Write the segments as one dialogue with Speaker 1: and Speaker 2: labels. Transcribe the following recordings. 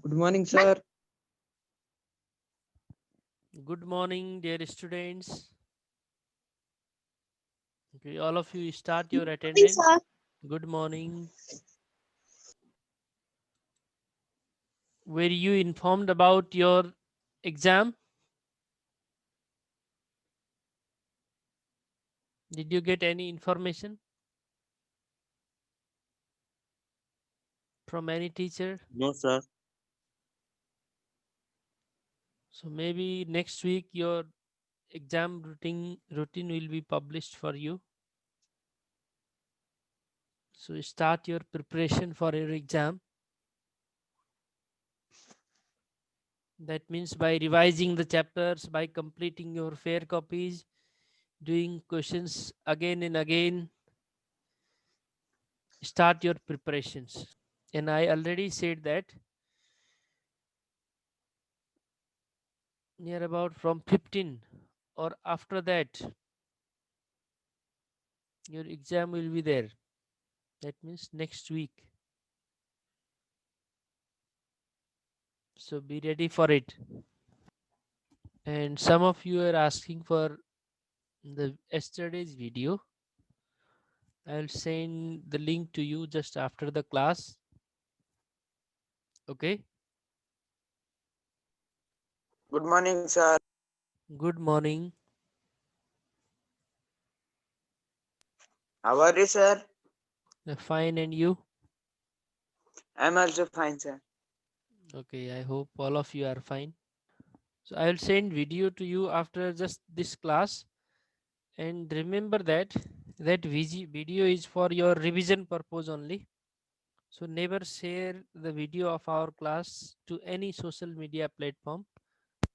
Speaker 1: Good morning, sir.
Speaker 2: Good morning, dear students. Okay, all of you start your
Speaker 3: Morning,
Speaker 2: attendance.
Speaker 3: sir.
Speaker 2: Good morning. Were you informed about your exam? Did you get any information from any teacher?
Speaker 4: No, sir.
Speaker 2: So maybe next week your exam routine will be published for you. So start your preparation for your exam. That means by revising the chapters, by completing your fair copies, doing questions again and again, start your preparations. And I already said that near about from 15 or after that your exam will be there. That means next week. So be ready for it. And some of you are asking for the yesterday's video. I'll send the link to you just after the class. Okay.
Speaker 1: Good morning, sir.
Speaker 2: Good morning.
Speaker 1: How are you, sir?
Speaker 2: Fine, and you?
Speaker 1: I'm also fine, sir.
Speaker 2: Okay, I hope all of you are fine. So I will send video to you after just this class. And remember that video is for your revision purpose only. So never share the video of our class to any social media platform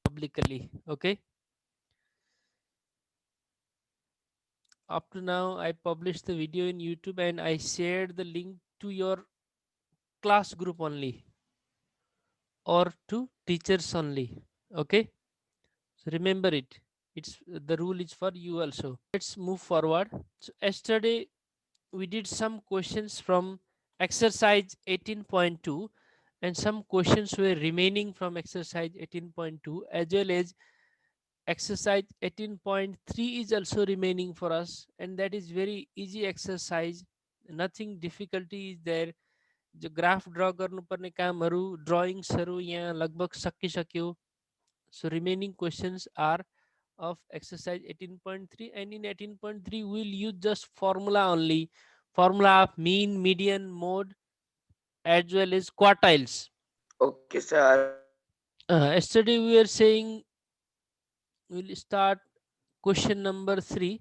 Speaker 2: publicly. Okay. Up to now, I published the video in YouTube and I shared the link to your class group only or to teachers only. Okay. So remember it. It's the rule is for you also. Let's move forward. So yesterday we did some questions from exercise 18.2 and some questions were remaining from exercise 18.2 as well as exercise 18.3 is also remaining for us, and that is very easy exercise. Nothing difficulty is there. जो graph draw गर्नुपर्ने कामहरू ड्राइङ्सहरू यहाँ लगभग सकिसक्यो. So remaining questions are of exercise 18.3, and in 18.3 we'll use just formula only. Formula of mean, median, mode as well as quartiles.
Speaker 1: Okay, sir.
Speaker 2: Yesterday we were saying we'll start question number 3,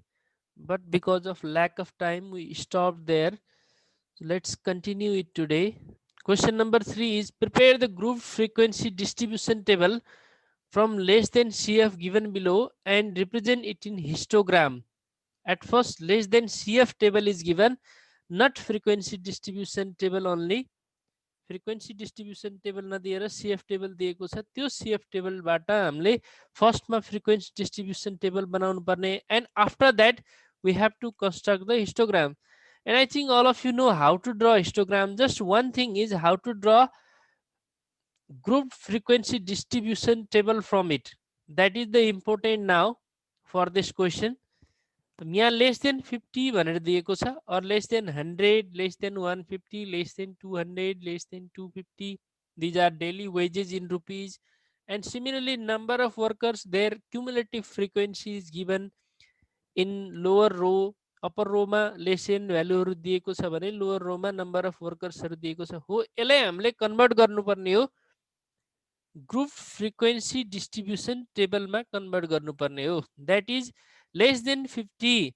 Speaker 2: but because of lack of time we stopped there. So let's continue it today. Question number 3 is prepare the group frequency distribution table from less than CF given below and represent it in histogram. At first, less than CF table is given, not frequency distribution table only. Frequency distribution table नदिएर CF table दिएको छ. त्यो CF table बाट हामीले फर्स्टमा frequency distribution table बनाउनु पर्ने, and after that we have to construct the histogram. And I think all of you know how to draw histogram. Just one thing is how to draw group frequency distribution table from it. That is the important now for this question. यहाँ less than 50 भनेर दिएको छ, or less than 100, less than 150, less than 200, less than 250. These are daily wages in rupees. And similarly, number of workers, their cumulative frequency is given in lower row. Upper रोमा less than भ्यालुहरू दिएको छ भने lower रोमा number of वर्कर्सहरू दिएको छ. हो यसलाई हामीले कन्भर्ट गर्नुपर्ने हो, ग्रुप फ्रिक्वेन्सी डिस्ट्रिब्युसन टेबलमा कन्भर्ट गर्नुपर्ने हो. That is less than 50.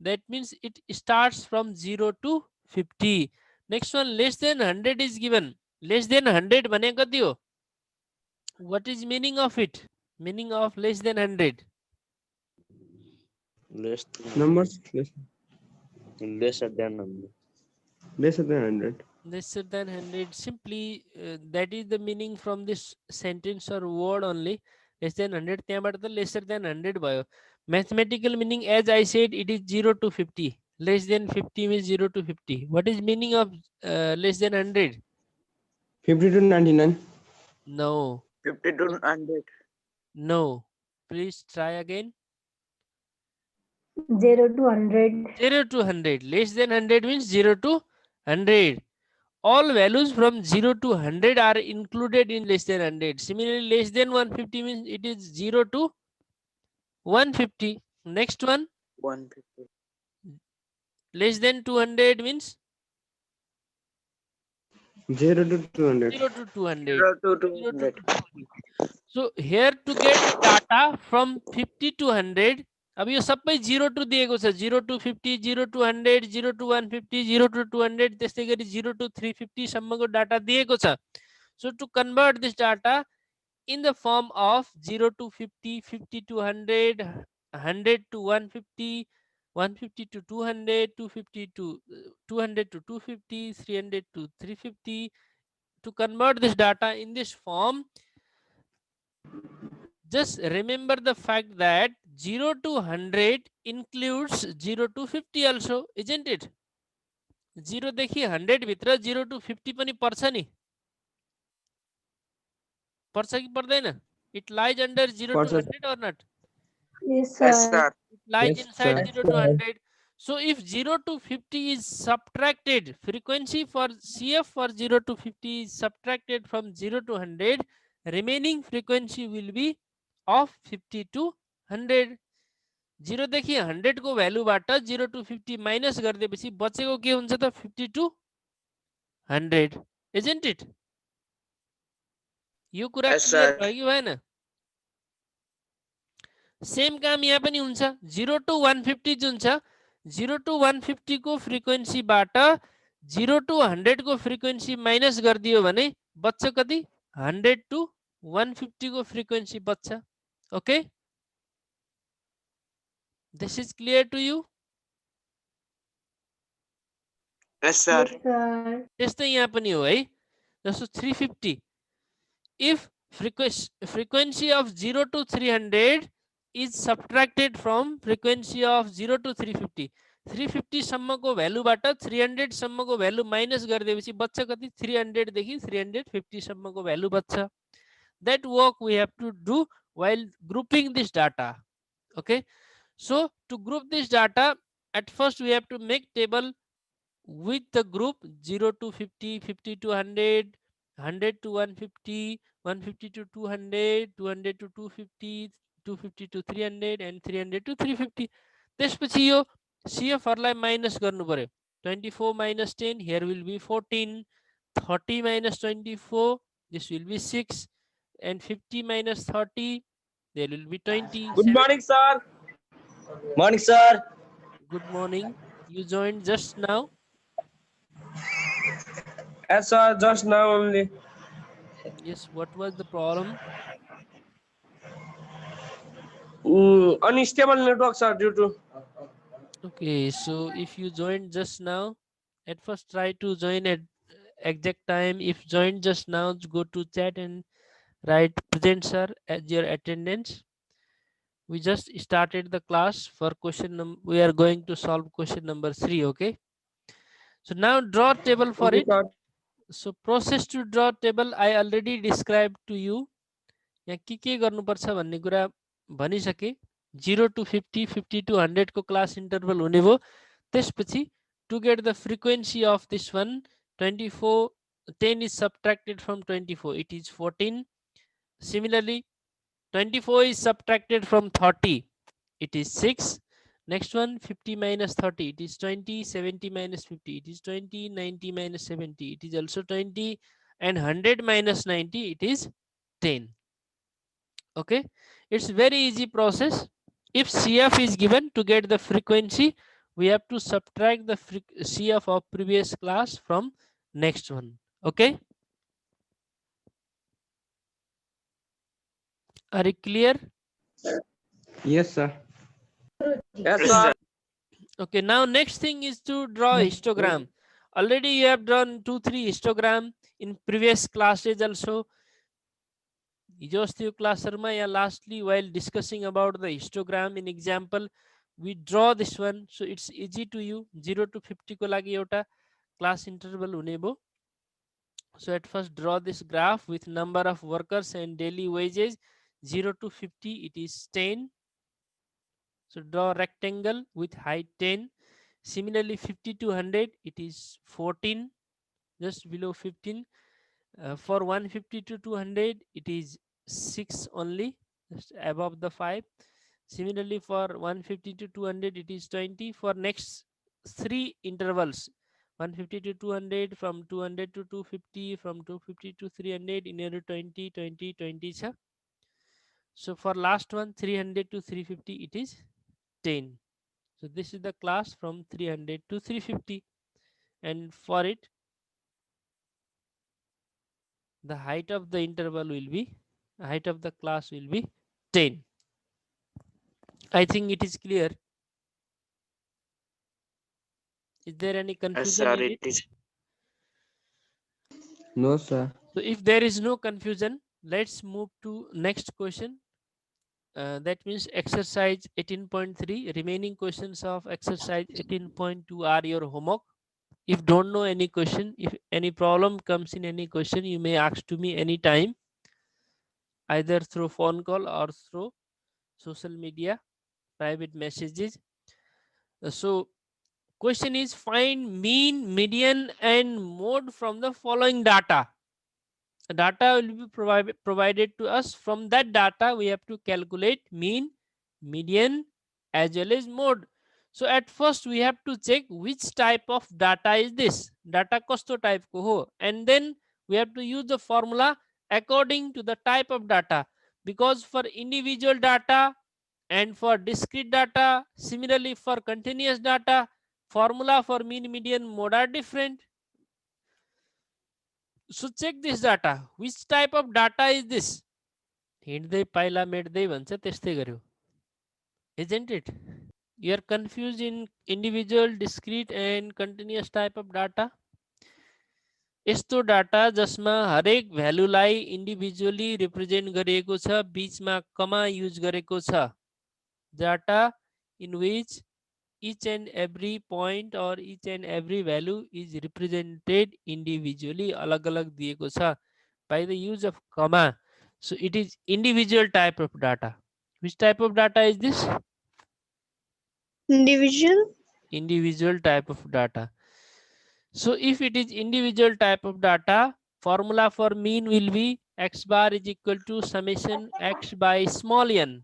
Speaker 2: That means it starts from 0 to 50. Next one less than 100 is given. Less than 100 भने कति हो? What is meaning of it? Meaning of less than 100?
Speaker 4: Numbers
Speaker 5: Lesser than number.
Speaker 4: lesser than 100.
Speaker 2: Lesser than 100. Simply that is the meaning from this sentence or word only. Less than 100 त्यहाँबाट त lesser than 100 भयो. Mathematical meaning, as I said, it is 0 to 50. Less than 50 means 0 to 50. What is meaning of less than 100?
Speaker 4: 50 to 99.
Speaker 2: No,
Speaker 1: 50 to 100.
Speaker 2: no. Please try again.
Speaker 3: 0 to 100.
Speaker 2: 0 to 100. Less than 100 means 0 to 100. All values from 0 to 100 are included in less than 100. Similarly, less than 150 means it is 0 to 150. Next one,
Speaker 1: 150.
Speaker 2: less than 200 means
Speaker 4: 0 to 200.
Speaker 2: 0 to 200.
Speaker 1: 0 to
Speaker 2: 0 to
Speaker 1: 200.
Speaker 2: 250. So here to get data from 50 to 100, अब यो सबै 0 to दिएको छ, 0 to 50, 0 to 100, 0 to 150, 0 to 200, त्यस्तै गरी 0 to 350 सम्मको data दिएको छ. So to convert this data in the form of 0 to 50, 50 to 100, 100 to 150, 150 to 200, 250 to 200 to 250, 300 to 350. To convert this data in this form, just remember the fact that 0 to 100 includes 0 to 50 also, isn't it? 0 देखि 100 भित्र 0 to 50 पनि पर्छ नि, पर्छ कि पर्दैन? It lies under 0 to
Speaker 4: पर्छ,
Speaker 2: 100 or not?
Speaker 3: Yes,
Speaker 1: Yes,
Speaker 3: sir.
Speaker 1: sir.
Speaker 2: It lies
Speaker 4: Yes,
Speaker 2: inside
Speaker 4: sir.
Speaker 2: 0 to 100. So if 0 to 50 is subtracted, frequency for CF for 0 to 50 is subtracted from 0 to 100, remaining frequency will be of 50 to 100. 0 देखि 100 को भ्यालुबाट 0 to 50 minus गरिदिएपछि बचेको के हुन्छ त 50 to 100, isn't it? यो कुरा
Speaker 1: Yes,
Speaker 2: clear
Speaker 1: sir.
Speaker 2: भयो कि भएन? Same काम यहाँ पनि हुन्छ. 0 to 150 जुन छ, 0 to 150 को फ्रिक्वेन्सीबाट 0 to 100 को फ्रिक्वेन्सी माइनस गरिदियो भने बच्छ कति? 100 to 150 को फ्रिक्वेन्सी बच्छ. Okay, this is clear to you?
Speaker 1: Yes, sir.
Speaker 3: Yes, sir.
Speaker 2: त्यस्तै यहाँ पनि हो है. जस्तो 350, if frequency of 0 to 300 is subtracted from frequency of 0 to 350, 350 सम्मको भ्यालुबाट 300 सम्मको भ्यालु माइनस गरिदिएपछि बच्छ कति? 300 देखि 350 सम्मको भ्यालु बच्छ. That work we have to do while grouping this data. Okay, so to group this data, at first we have to make table with the group 0 to 50, 50 to 100, 100 to 150, 150 to 200, 200 to 250, 250 to 300 and 300 to 350. त्यसपछि यो CFहरूलाई minus गर्नु पर्यो. 24 minus 10, here will be 14. 30 minus 24, this will be 6. And 50 minus 30, there will be 20.
Speaker 6: Good morning, sir. Morning, sir.
Speaker 2: Good morning. You joined just now.
Speaker 6: Yes, sir. Just now only.
Speaker 2: Yes, what was the problem?
Speaker 6: Unstable network, sir, due to.
Speaker 2: Okay, so if you joined just now, at first try to join at exact time. If joined just now, go to chat and write present sir as your attendance. We just started the class for question we are going to solve question number 3. Okay, so now draw table for
Speaker 6: Okay,
Speaker 2: it.
Speaker 6: sir.
Speaker 2: So process to draw table I already described to you. यहाँ के गर्नुपर्छ भन्ने कुरा भनिसके. 0 to 50, 50 to 100 को class interval हुने भयो. त्यसपछि to get the frequency of this one, 24, 10 is subtracted from 24, it is 14. Similarly, 24 is subtracted from 30, it is 6. Next one, 50 minus 30, it is 20. 70 minus 50, it is 20. 90 minus 70, it is also 20. And 100 minus 90, it is 10. Okay, it's very easy process. If CF is given, to get the frequency, we have to subtract the CF of previous class from next one. Okay, are you clear?
Speaker 4: Yes, sir.
Speaker 6: Yes, sir.
Speaker 2: Okay, now next thing is to draw histogram. Already you have drawn 2-3 histogram in previous classes also. हिजो अस्तिको क्लासहरुमा या lastly while discussing about the histogram in example, we draw this one, so it's easy to you. 0 to 50 को लागि एउटा class interval हुने भयो. So at first draw this graph with number of workers and daily wages. 0 to 50 it is 10. So draw rectangle with height 10. Similarly 50 to 100 it is 14, just below 15. For 150 to 200 it is 6 only, just above the 5. Similarly for 150 to 200 it is 20. For next three intervals, 150 to 200, from 200 to 250, from 250 to 300, in order 20 20 20 cha. So for last one 300 to 350 it is 10. So this is the class from 300 to 350, and for it the height of the interval will be, height of the class will be 10. I think it is clear. Is there any
Speaker 1: Yes,
Speaker 2: confusion
Speaker 1: sir.
Speaker 2: in
Speaker 1: It
Speaker 2: it?
Speaker 1: is.
Speaker 4: No, sir.
Speaker 2: So if there is no confusion, let's move to next question. That means exercise 18.3. Remaining questions of exercise 18.2 are your homework. If don't know any question, if any problem comes in any question, you may ask to me anytime, either through phone call or through social media, private messages. So question is, find mean, median and mode from the following data. The data will be provided to us. From that data we have to calculate mean, median as well as mode. So at first we have to check which type of data is this. Data kasto type ko ho, and then we have to use the formula according to the type of data, because for individual data and for discrete data, similarly for continuous data, formula for mean, median, mode are different. So check this data. Which type of data is this? हिँड्दै पाइला मेट्दै भन्छ त्यस्तै गर्यो, isn't it? You are confused in individual, discrete and continuous type of data. यस्तो data जसमा हरेक भ्यालुलाई individually represent गरिएको छ, बीचमा कमा युज गरेको छ. Data in which each and every point or each and every value is represented individually, अलग अलग दिएको छ by the use of comma. So it is individual type of data. Which type of data is this?
Speaker 7: Individual.
Speaker 2: Individual type of data. So if it is individual type of data, formula for mean will be x bar is equal to summation x by small n.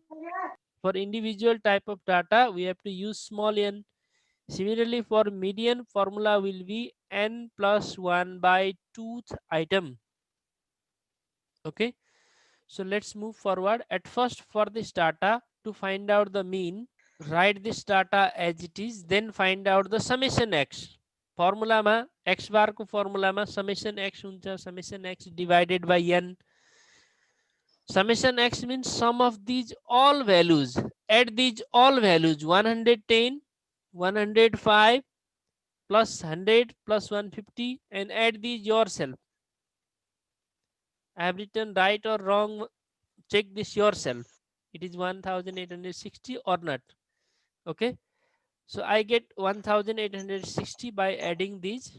Speaker 2: For individual type of data, we have to use small n. Similarly, for median, formula will be n plus 1 by 2th item. Okay. So let's move forward. At first, for this data, to find out the mean, write this data as it is, then find out the summation x. Formula ma x bar ko formula ma summation x huncha, summation x divided by n. Summation x means sum of these all values. Add these all values, 110, 105 plus 100 plus 150, and add these yourself. I have written right or wrong, check this yourself. It is 1860 or not. Okay. So I get 1860 by adding these,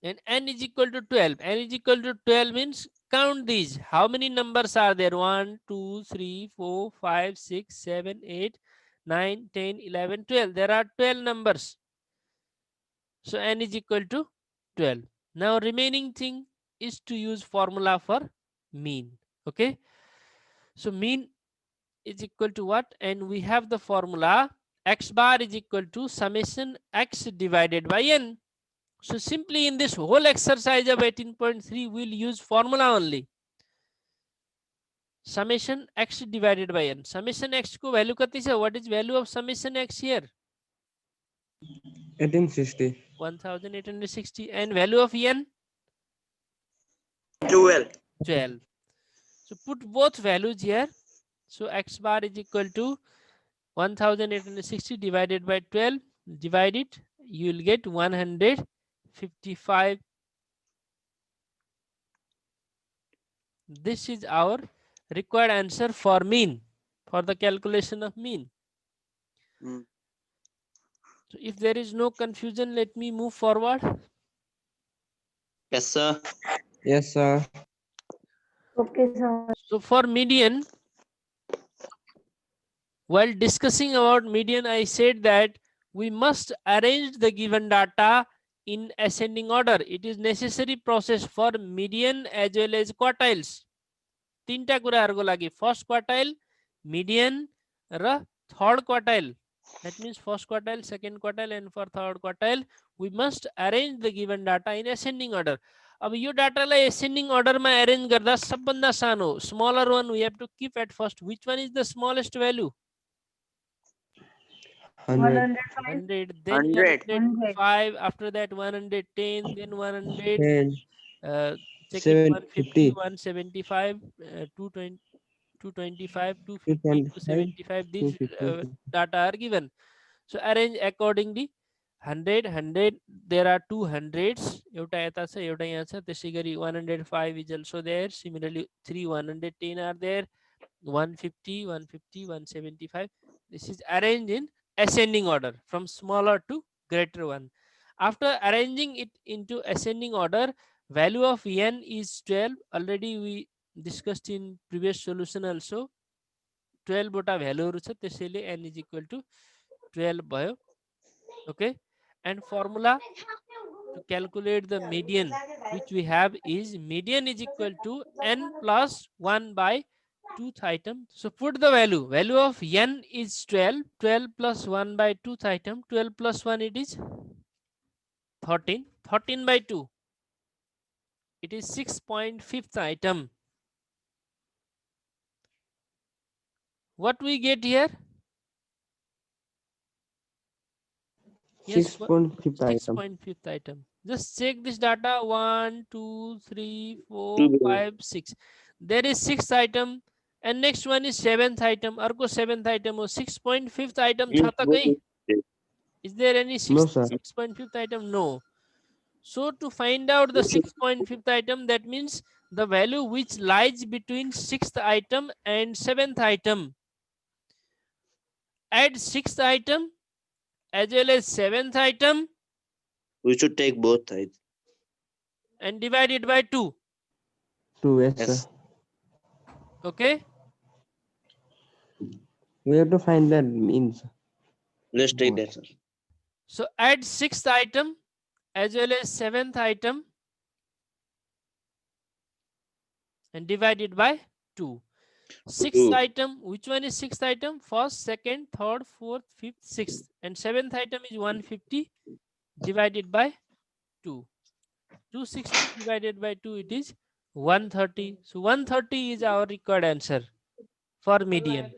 Speaker 2: and n is equal to 12. N is equal to 12 means count these. How many numbers are there? 1, 2, 3, 4, 5, 6, 7, 8, 9, 10, 11, 12. There are 12 numbers. So n is equal to 12. Now remaining thing is to use formula for mean. Okay. So mean is equal to what? And we have the formula x bar is equal to summation x divided by n. So simply in this whole exercise of 18.3, we'll use formula only. Summation x divided by n. Summation x ko value kati cha? What is value of summation x here?
Speaker 4: 1860.
Speaker 2: 1860. And value of n?
Speaker 1: 12.
Speaker 2: 12. So put both values here. So x bar is equal to 1860 divided by 12. Divide it. You will get 155. This is our required answer for mean, for the calculation of mean.
Speaker 1: Hmm.
Speaker 2: So if there is no confusion, let me move forward.
Speaker 5: Yes, sir.
Speaker 4: Yes, sir.
Speaker 3: Okay, sir.
Speaker 2: So for median, while discussing about median, I said that we must arrange the given data in ascending order. It is necessary process for median as well as quartiles. तीनटा कुराहरुको लागि first quartile, median र third quartile. That means first quartile, second quartile and for third quartile we must arrange the given data in ascending order. अब यो डाटालाई ascending order मा arrange गर्दा सबभन्दा सानो smaller one we have to keep at first. Which one is the smallest value?
Speaker 4: 100.
Speaker 3: 105.
Speaker 2: 100, then
Speaker 1: 100.
Speaker 2: 105, after that 110, then 100,
Speaker 4: 10.
Speaker 2: check it, 150,
Speaker 4: 750.
Speaker 2: 175, 220, 225, 250,
Speaker 4: 225.
Speaker 2: 275. These
Speaker 4: 250.
Speaker 2: data are given. So arrange accordingly. 100, 100, there are two hundreds. एउटा यता छ, एउटा यहाँ छ. त्यसै गरी 105 is also there. Similarly, 3 110 are there. 150, 150, 175. This is arranged in ascending order from smaller to greater one. After arranging it into ascending order, value of n is 12. Already we discussed in previous solution also. 12 वटा भ्यालुहरु छ, त्यसैले n is equal to 12 भयो. Okay, and formula to calculate the median which we have is median is equal to n plus 1 by 2th item. So put the value of n is 12, 12 plus 1 by 2th item, 12 plus 1 it is 13, 13 by 2 it is 6.5th item. What we get here? Yes,
Speaker 4: 6.5th item.
Speaker 2: 6.5th item. Just check this data. 1, 2, 3, 4,
Speaker 5: Two.
Speaker 2: 5, 6. There is 6th item, and next one is 7th item. Arko 7th item or 6.5th item.
Speaker 5: Yes,
Speaker 2: Chhata kahi? Is there any
Speaker 4: No, sir.
Speaker 2: 6.5th item? No. So to find out the 6.5th item, that means the value which lies between 6th item and 7th item. Add 6th item as well as 7th item
Speaker 5: We should take both sides.
Speaker 2: and divide it by 2.
Speaker 4: 2. Yes,
Speaker 5: Yes.
Speaker 4: sir.
Speaker 2: Okay.
Speaker 4: We have to find that means.
Speaker 5: Let's take
Speaker 4: Both.
Speaker 5: that, sir.
Speaker 2: So add 6th item as well as 7th item and divide it by 2. 6th
Speaker 5: Two.
Speaker 2: item, which one is 6th item? First, second, third, fourth, fifth, 6th. And 7th item is 150 divided by 2. 260 divided by 2, it is 130. So 130 is our required answer for median.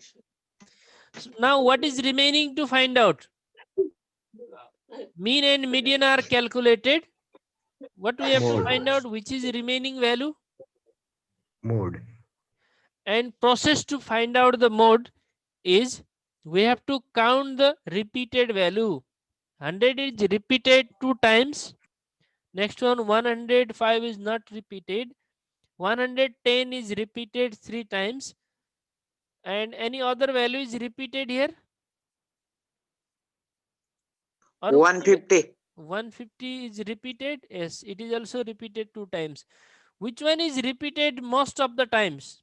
Speaker 2: So now what is remaining to find out? Mean and median are calculated. What we have to
Speaker 7: Mode.
Speaker 2: find out? Which is remaining value?
Speaker 7: Mode.
Speaker 2: And process to find out the mode is we have to count the repeated value. 100 is repeated 2 times. Next one 105 is not repeated. 110 is repeated 3 times. And any other value is repeated here? Or
Speaker 1: 150.
Speaker 2: 150 is repeated. Yes, it is also repeated 2 times. Which one is repeated most of the times?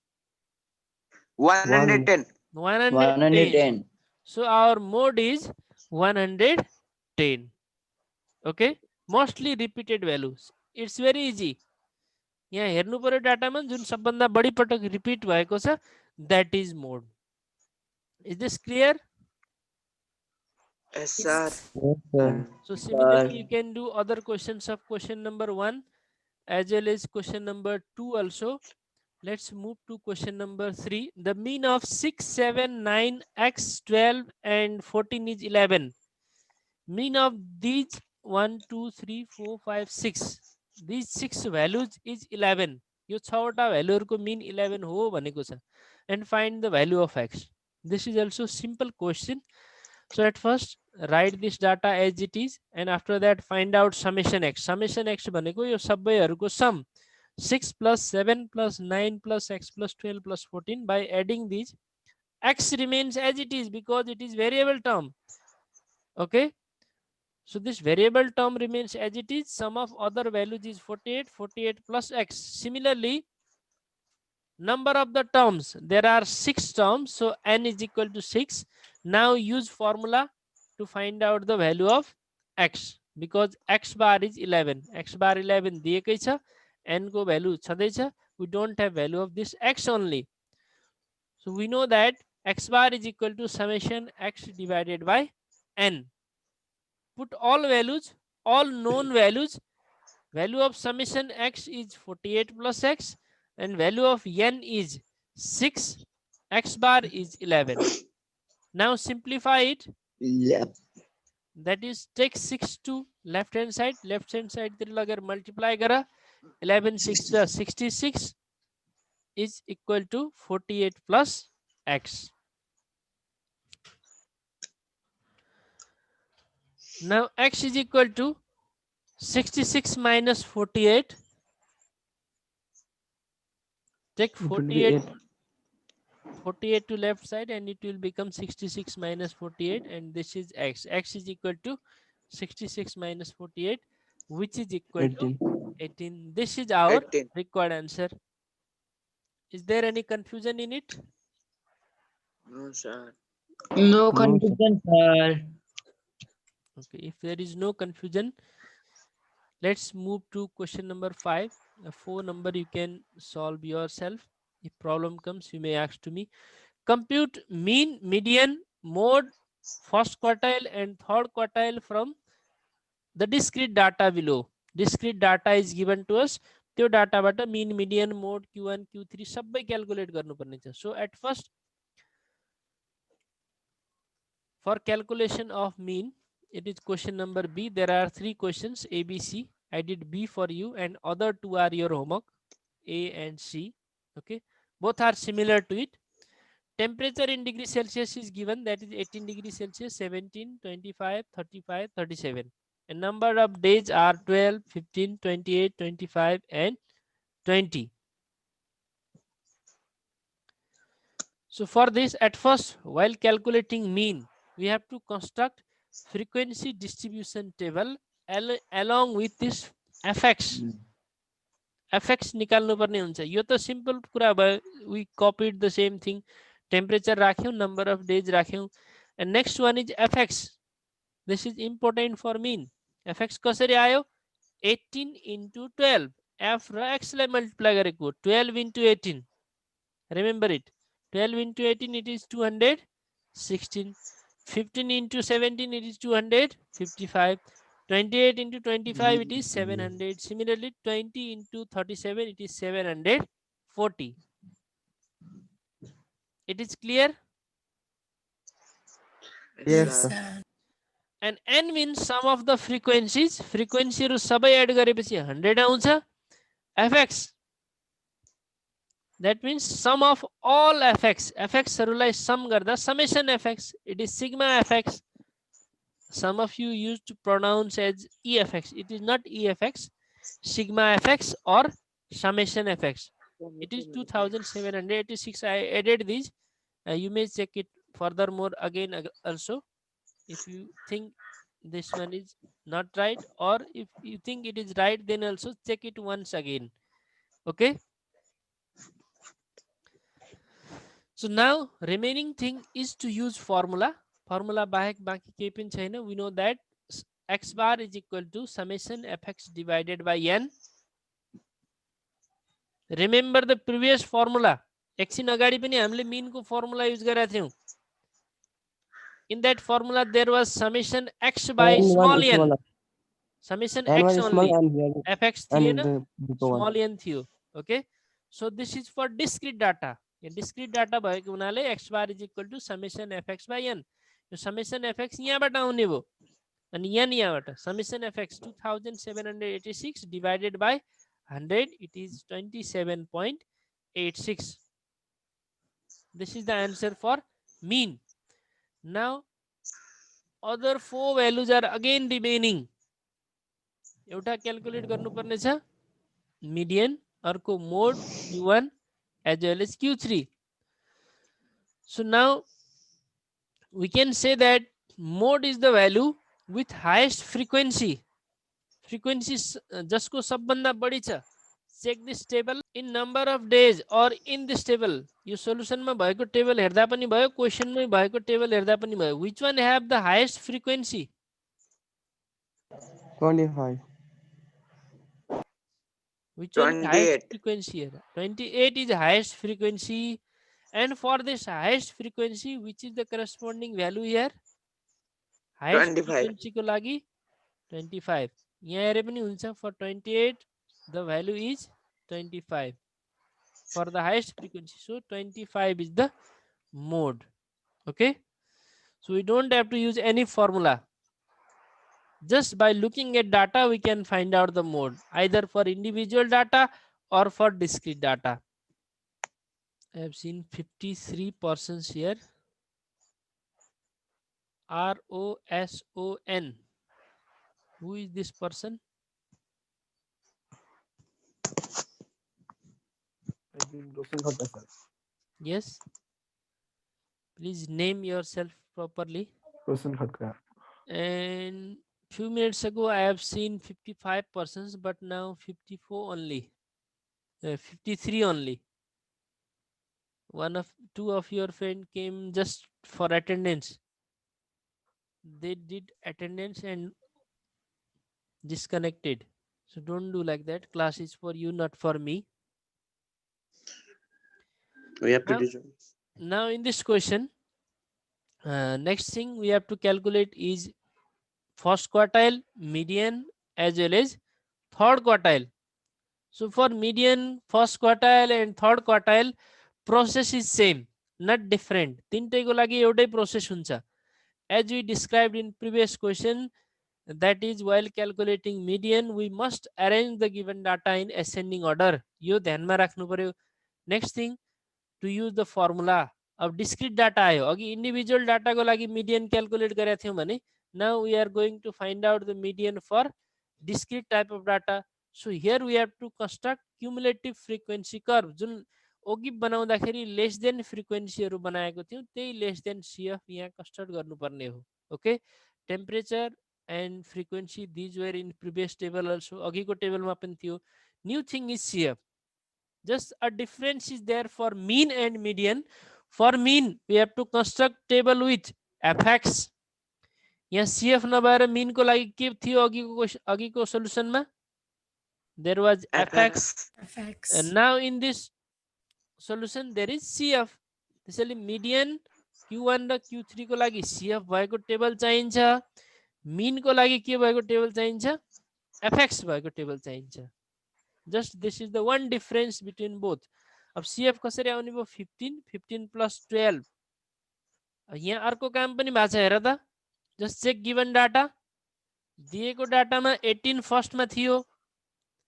Speaker 1: 110.
Speaker 2: 110. So our mode is 110. Okay, mostly repeated values. It's very easy. यहाँ हेर्नु पर्यो डाटामा जुन सबभन्दा बढी पटक repeat भएको छ, that is mode. Is this clear?
Speaker 1: Yes, sir.
Speaker 4: Yes, sir.
Speaker 2: So similarly you can do other questions of question number 1 as well as question number 2 also. Let's move to question number 3. The mean of 6, 7, 9, x, 12 and 14 is 11. Mean of these 1, 2, 3, 4, 5, 6. These 6 values is 11. यो 6 वटा भ्यालुहरुको mean 11 हो भनेको छ. And find the value of x. This is also simple question. So at first write this data as it is and after that find out summation x. Summation x भनेको यो सबैहरुको sum. 6 plus 7 plus 9 plus x plus 12 plus 14. By adding these, x remains as it is because it is variable term. Okay. So this variable term remains as it is. Sum of other values is 48, 48 plus x. Similarly, number of the terms, there are 6 terms, so n is equal to 6. Now use formula to find out the value of x, because x bar is 11. X bar 11 दिएकै छ, n को value छँदैछ. We don't have value of this x only. So we know that x bar is equal to summation x divided by n. Put all values, all known values. Value of summation x is 48 plus x, and value of n is 6. X bar is 11. Now simplify it.
Speaker 5: Yep.
Speaker 2: That is, take 6 to left hand side. Left hand side तिर लगेर multiply करा. 11 6 66 is equal to 48 plus x. Now x is equal to 66 minus 48. Take
Speaker 4: It will be
Speaker 2: 48,
Speaker 4: 8.
Speaker 2: 48 to left side, and it will become 66 minus 48, and this is x. X is equal to 66 minus 48, which is equal
Speaker 4: 18.
Speaker 2: to 18. This is our
Speaker 1: 18.
Speaker 2: required answer. Is there any confusion in it?
Speaker 1: No, sir.
Speaker 3: No
Speaker 4: sir.
Speaker 3: confusion, sir.
Speaker 2: Okay, if there is no confusion, let's move to question number 5. A 4 number you can solve yourself. If problem comes, you may ask to me. Compute mean, median, mode, first quartile and third quartile from the discrete data below. Discrete data is given to us. त्यो डाटाबाट mean, median, mode, q1, q3 सबै calculate गर्नुपर्ने छ. So at first, for calculation of mean, it is question number B. There are 3 questions, A, B, C. I did B for you, and other 2 are your homework, A and C. Okay, both are similar to it. Temperature in degree Celsius is given, that is 18 degrees Celsius, 17, 25, 35, 37. And number of days are 12, 15, 28, 25, and 20. So for this, at first, while calculating mean, we have to construct frequency distribution table along with this fx. fx निकाल्नु पर्ने हुन्छ. यो त simple कुरा भयो. We copied the same thing. Temperature राख्यौं, number of days राख्यौं, and next one is fx. This is important for mean. fx कसरी आयो? 18 into 12. f र x लाई multiply गरेको 12 into 18. Remember it. 12 into 18, it is 216. 15 into 17, it is 255. 28 into 25, it is 700. Similarly, 20 into 37, it is 740. It is clear?
Speaker 4: Yes,
Speaker 1: sir.
Speaker 4: sir.
Speaker 2: And n means sum of the frequencies. Frequency हरू सबै add गरेपछि 100 आउँछ. fx, that means sum of all fx. fx हरूलाई sum गर्दा summation fx, it is sigma fx. Some of you used to pronounce as efx. It is not efx, sigma fx or summation fx. It is 2786. I added these. You may check it furthermore again also. If you think this one is not right, or if you think it is right, then also check it once again. Okay. So now remaining thing is to use formula. Formula बाहेक बाँकी केही पनि छैन. We know that x bar is equal to summation fx divided by n. Remember the previous formula. एकछिन अगाडि पनि हामीले mean को formula use गरेका थियौं. In that formula, there was summation x by small n. Summation x only. fx थिएन, small n थियो. Okay. So this is for discrete data. Discrete data भएको हुनाले x bar is equal to summation fx by n. Yo summation fx यहाँबाट आउने भयो, अनि n यहाँबाट. Summation fx 2786 divided by 100, it is 27.86. This is the answer for mean. Now other 4 values are again remaining. एउटा calculate गर्नुपर्ने छ, median, अर्को mode q1 as well as q3. So now we can say that mode is the value with highest frequency जसको सबभन्दा बढी छ, check this table in number of days or in this table. यो सोलुसनमा भएको table हेर्दा पनि भयो, क्वेशनमै भएको table हेर्दा पनि भयो. Which one have the highest frequency?
Speaker 4: 25.
Speaker 2: Which one is highest
Speaker 1: 28.
Speaker 2: frequency here? 28 is highest frequency, and for this highest frequency, which is the corresponding value here? Highest
Speaker 1: 25.
Speaker 2: frequency को लागि 25. यहाँ हेरे पनि हुन्छ. For 28, the value is 25 for the highest frequency. So 25 is the mode. Okay. So we don't have to use any formula. Just by looking at data, we can find out the mode, either for individual data or for discrete data. I have seen 53 persons here. ROSON. Who is this person? Yes. Please name yourself properly. And few minutes ago, I have seen 55 persons, but now 54 only. 53 only. Two of your friend came just for attendance. They did attendance and disconnected. So don't do like that. Class is for you, not for me.
Speaker 5: We have to
Speaker 2: Now-
Speaker 5: do.
Speaker 2: Now in this question, next thing we have to calculate is first quartile, median, as well as third quartile. So for median, first quartile and third quartile, process is same, not different. तीनटैको लागि एउटै process हुन्छ. As we described in previous question, that is while calculating median, we must arrange the given data in ascending order. यो ध्यानमा राख्नु पर्यो. Next thing, to use the formula. अब discrete data आयो. अघि individual data को लागि median calculate गरेका थियौं भने, now we are going to find out the median for discrete type of data. So here we have to construct cumulative frequency curve. जुन ओगी बनाउँदाखेरि less than फ्रिक्वेन्सीहरु बनाएको थियौं, त्यही लेस देन CF यहाँ कन्स्ट्रक्ट गर्नुपर्ने हो. Okay. Temperature and frequency, these were in previous table also. अघिको टेबलमा पनि थियो. New thing is CF. Just a difference is there for mean and median. For mean, we have to construct table with fx. यहाँ CF नभएर mean को लागि के थियो अघिको solution मा? There was fx. And now in this solution there is CF. त्यसैले median Q1 र Q3 को लागि CF भएको टेबल चाहिन्छ. Mean को लागि के भएको टेबल चाहिन्छ? fx भएको टेबल चाहिन्छ. Just this is the one difference between both. अब CF कसरी आउने भयो? 15 plus 12. यहाँ अर्को काम पनि भएको छ हेर त. Just check given data. दिएको डाटामा 18 फर्स्ट मा थियो.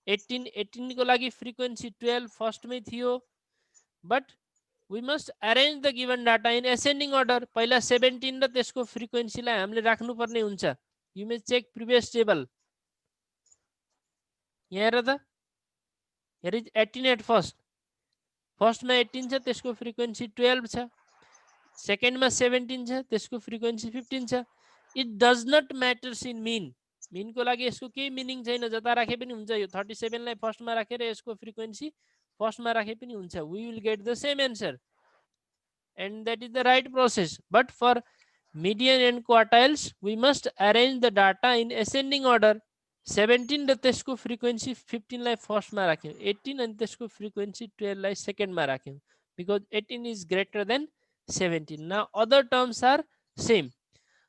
Speaker 2: 18 को लागि frequency 12 फर्स्ट मै थियो. But we must arrange the given data in ascending order. पहिला 17 र त्यसको frequency लाई हामीले राख्नु पर्ने हुन्छ. You may check previous table. यहाँ हेर त. Here is 18 at first. First मा 18 छ, त्यसको frequency 12 छ. Second मा 17 छ, त्यसको frequency 15 छ. It does not matters in mean. Mean को लागि यसको केही meaning छैन. जता राखे पनि हुन्छ. यो 37 लाई फर्स्ट मा राखेर यसको frequency फर्स्ट मा राखे पनि हुन्छ. We will get the same answer. And that is the right process. But for median and quartiles, we must arrange the data in ascending order. 17 र त्यसको frequency 15 लाई फर्स्ट मा राख्यौं. 18 अनि त्यसको frequency 12 लाई सेकेन्ड मा राख्यौं. Because 18 is greater than 17. Now other terms are same.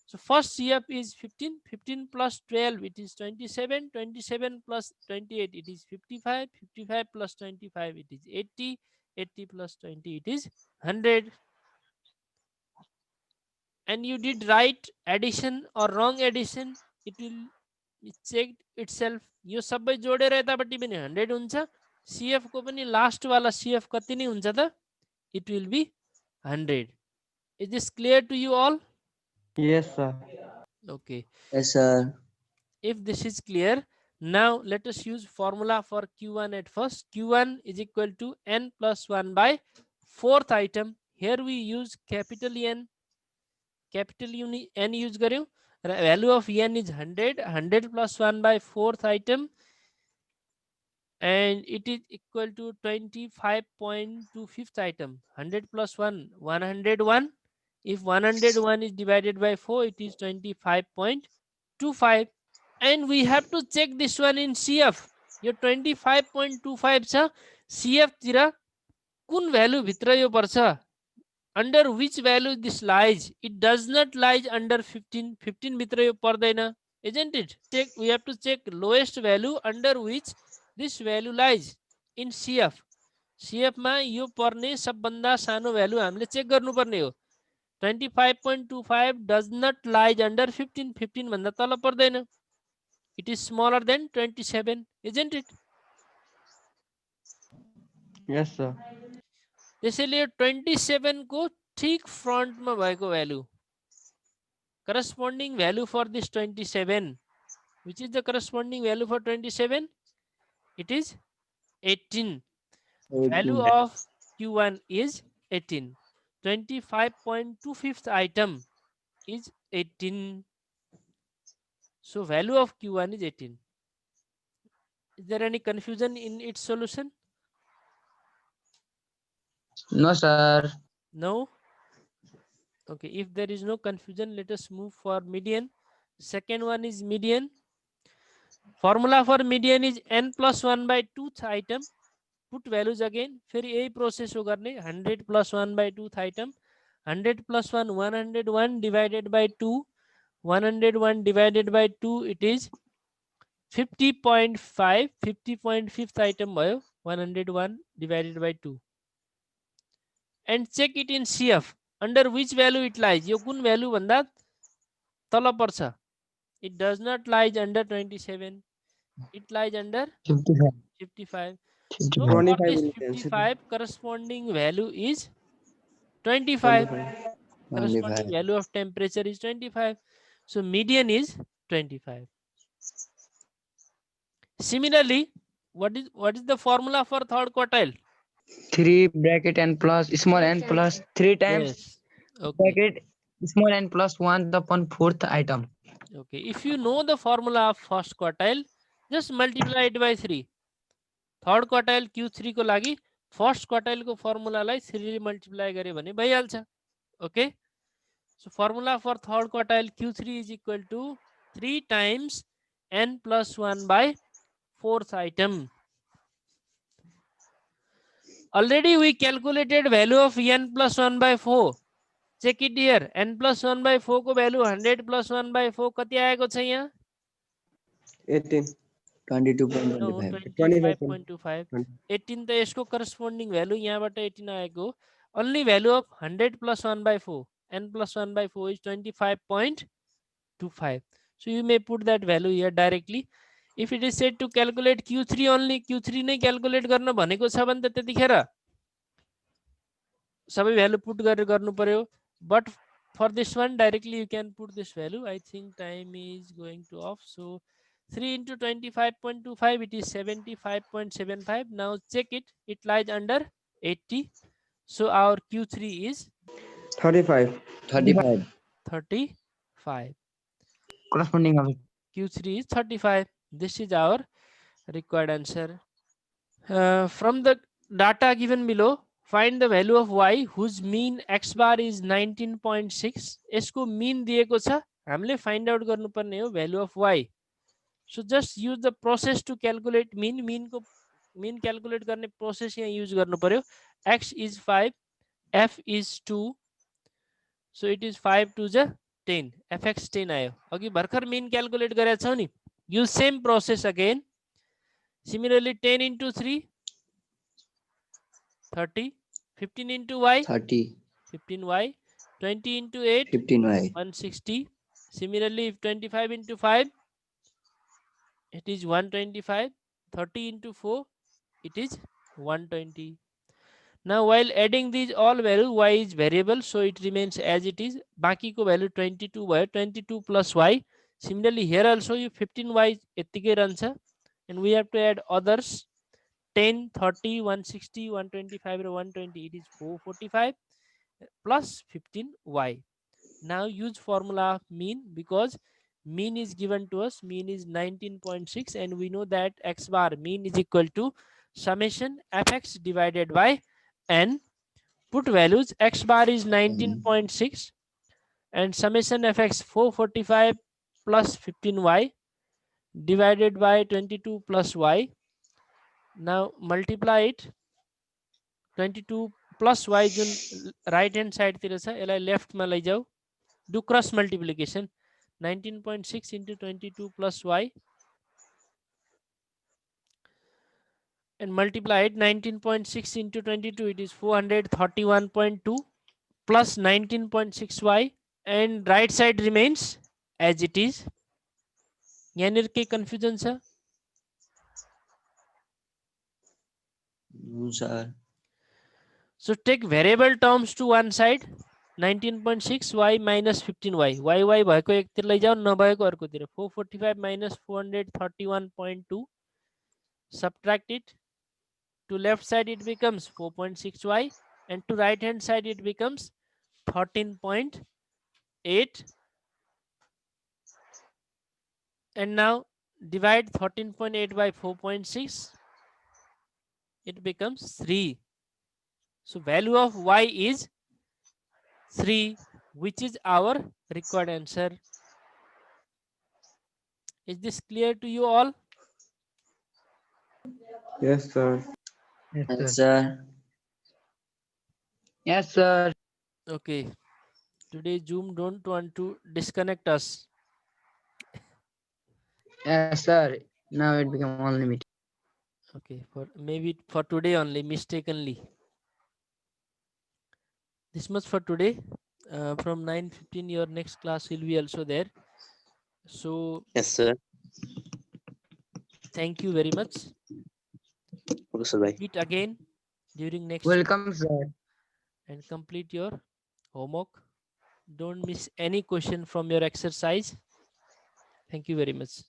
Speaker 2: So first CF is 15. 15 plus 12 it is 27. 27 plus 28 it is 55. 55 plus 25 it is 80. 80 plus 20 it is 100. And you did right addition or wrong addition, it will check itself. यो सबै जोडेर यतापट्टि पनि 100 हुन्छ. CF को पनि last वाला CF कति नै हुन्छ त? It will be 100. Is this clear to you all?
Speaker 4: Yes, sir.
Speaker 2: Okay.
Speaker 1: Yes, sir.
Speaker 2: If this is clear, now let us use formula for Q1 at first. Q1 is equal to n plus 1 by fourth item. Here we use capital N. Capital N use गर्यौं. Value of n is 100. 100 plus 1 by 4th item, and it is equal to 25.25th item. 100 plus 1, 101. If 101 is divided by 4, it is 25.25. And we have to check this one in CF. Your 25.25 छ CF तिर कुन value भित्र यो पर्छ? Under which value this lies? It does not lies under 15. 15 भित्र यो पर्दैन, isn't it? Check. We have to check lowest value under which this value lies in CF. CF मा यो पर्ने सबभन्दा सानो भ्यालु हामीले चेक गर्नुपर्ने हो. 25.25 does not lie under 15. 15 भन्दा तल पर्दैन. It is smaller than 27, isn't it?
Speaker 4: Yes, sir.
Speaker 2: त्यसैले 27 को ठीक फ्रन्टमा भएको value, corresponding value for this 27, which is the corresponding value for 27? It is 18. Value of Q1 is 18. 25.25th item is 18. So value of Q1 is 18. Is there any confusion in its solution?
Speaker 8: No, sir.
Speaker 2: No? Okay, if there is no confusion, let us move for median. Second one is median. Formula for median is n plus 1 by 2th item. Put values again. फिर यही process हो गर्ने. 100 plus 1 by 2th item. 100 plus 1, 101 divided by 2. 101 divided by 2, it is 50.5. 50.5th item भयो. 101 divided by 2. And check it in CF. Under which value it lies? यो कुन value भन्दा तल पर्छ? It does not lies under 27. It lies under
Speaker 8: 55.
Speaker 2: 55. So
Speaker 8: 55.
Speaker 2: for
Speaker 4: 25
Speaker 2: this
Speaker 4: intensity.
Speaker 2: 55, corresponding value is 25. Corresponding value of temperature is 25. So median is 25. Similarly, what is the formula for third quartile?
Speaker 8: 3 bracket n plus small n plus 3 times
Speaker 2: Yes. Okay.
Speaker 8: bracket small n plus 1 upon 4th item.
Speaker 2: Okay. If you know the formula of first quartile, just multiply it by 3. Third quartile Q3 को लागि first quartile को formula लाई 3 ले multiply गरे भने भइहाल्छ. Okay. So formula for third quartile Q3 is equal to 3 times n plus 1 by 4th item. Already we calculated value of n plus 1 by 4. Check it here. n plus 1 by 4 को value 100 plus 1 by 4 कति आएको छ यहाँ?
Speaker 4: 18.
Speaker 1: 22.25.
Speaker 2: No, 25.25. 18 त यसको corresponding value यहाँबाट 18 आएको. Only value of 100 plus 1 by 4. n plus 1 by 4 is 25.25. So you may put that value here directly. If it is said to calculate Q3 only, Q3 नै calculate गर्न भनेको छ भने त त्यतिखेर सबै value put गरेर गर्नु पर्यो. But for this one, directly you can put this value. I think time is going to off. So 3 into 25.25, it is 75.75. Now check it. It lies under 80. So our Q3 is
Speaker 4: 35.
Speaker 1: 35.
Speaker 2: 35.
Speaker 8: Corresponding of it.
Speaker 2: Q3 is 35. This is our required answer. From the data given below, find the value of y whose mean x bar is 19.6. यसको mean दिएको छ. हामीले find out गर्नुपर्ने हो value of y. So just use the process to calculate mean. Mean calculate गर्ने process यहाँ use गर्नु पर्यो. X is 5, f is 2. So it is 5 to the 10. fx 10 आयो. अघि भर्खर mean calculate गरेका छौ नि. Use same process again. Similarly 10 into 3, 30. 15 into y,
Speaker 1: 30.
Speaker 2: 15y. 20 into 8,
Speaker 1: 15y.
Speaker 2: 160. Similarly, if 25 into 5, it is 125. 30 into 4, it is 120. Now while adding these all value, y is variable, so it remains as it is. बाकी को value 22 भयो. 22 plus y. Similarly here also you 15y यत्तिकै रहन्छ, and we have to add others. 10, 30, 160, 125 or 120, it is 445 plus 15y. Now use formula of mean, because Mean is given to us. Mean is 19.6, and we know that x bar mean is equal to summation fx divided by n. Put values. X bar is 19.6 and summation fx 445 plus 15y divided by 22 plus y. Now multiply it. 22 plus y Jun right hand side तिर छ यसलाई left मा लैजाऊ. Do cross multiplication. 19.6 into 22 plus y and multiply it. 19.6 into 22, it is 431.2 plus 19.6y, and right side remains as it is. यानिर के confusion छ?
Speaker 1: No, sir.
Speaker 2: So take variable terms to one side. 19.6 y minus 15y. y भएको एकतिर लैजाऊ, नभएको अर्कोतिर. 445 minus 431.2. Subtract it. To left side it becomes 4.6y, and to right hand side it becomes 13.8. And now divide 13.8 by 4.6. It becomes 3. So value of y is 3, which is our required answer. Is this clear to you all?
Speaker 4: Yes, sir.
Speaker 8: Yes,
Speaker 1: Yes,
Speaker 8: sir.
Speaker 1: sir.
Speaker 8: Yes, sir.
Speaker 2: Okay. Today Zoom don't want to disconnect us.
Speaker 8: Yes, sir. Now it become unlimited.
Speaker 2: Okay, for maybe for today only, mistakenly. This much for today. From 9:15 your next class will be also there. So
Speaker 5: Yes, sir.
Speaker 2: thank you very much.
Speaker 5: Okay, sir. Bye.
Speaker 2: Meet again during next
Speaker 8: Welcome, sir.
Speaker 2: and complete your homework. Don't miss any question from your exercise. Thank you very much.